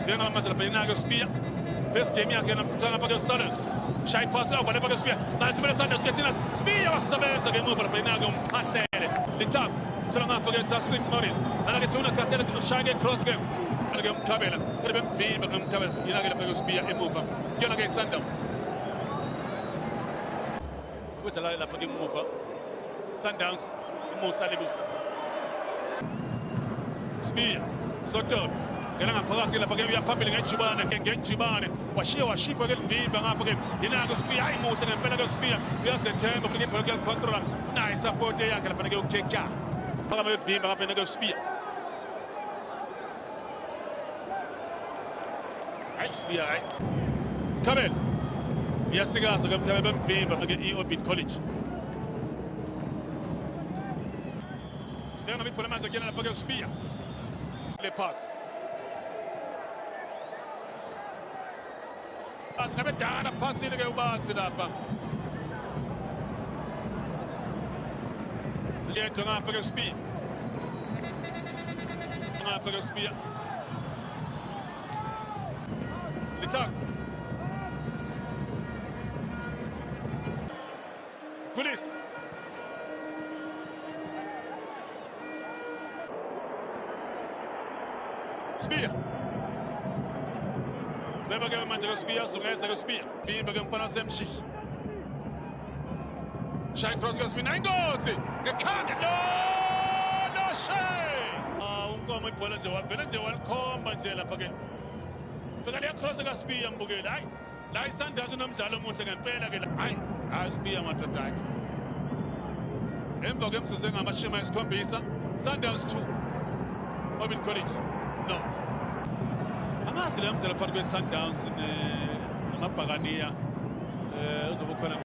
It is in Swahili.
Sfera manje lapha inaka Spear. First game yakhe namhlanje phakathi Stars. Shy pass la kwa phakathi Spear. Malithumela Sundowns kuyathina Spear wasebenza ngemuva lapha inaka umphahlele. Litap thola ngapha ke Taslim Morris. Anake tuna kathele kushage cross game. Anake umkhabela. Kodwa bemvimba ngemkhabela. Inaka lapha ke Spear emuva. Kuyona ke Sundowns. Kudlala lapha ke emuva. Sundowns Musa Lebusi. Spear Soto ngena ngaphakathi lapha ke uyaphambili ngejibane washipa ke livimba ngapha ke inaka Spear ayimuhle ngempela ke Spear uyazethemba futhi ibhola ke control nayi support yakhe lapha ke ukeka phaka bevimba ngapha ke Spear Spear Kabel uyasikaza ke Kabel bemvimba ke eOrbit College Sfera ngiphola manje kuyena lapha ke Spear le Parks Ngabe dana phasile ke ubanzi lapha Liyetho ngapha ke Spear ngapha ke Spear Litak Police Spear Leva ke manje ke Spear zungeza ke Spear vimba ke mpana semshish Shay cross ke Spear ingozi ngekhanda no Shay unkomo ibhola nje wavela nje walikhomba nje lapha ke fika le cross ke Spear mbukeli hayi la iSundowns nomdlalo omuhle ngempela ke la hayi Spear madoda akhe emva ke mzuzu engamashumi ayisikhombisa Sundowns 2 Orbit College not Amazi le mdlalo phakathi kwe Sundowns namabhakaniya uzobukhona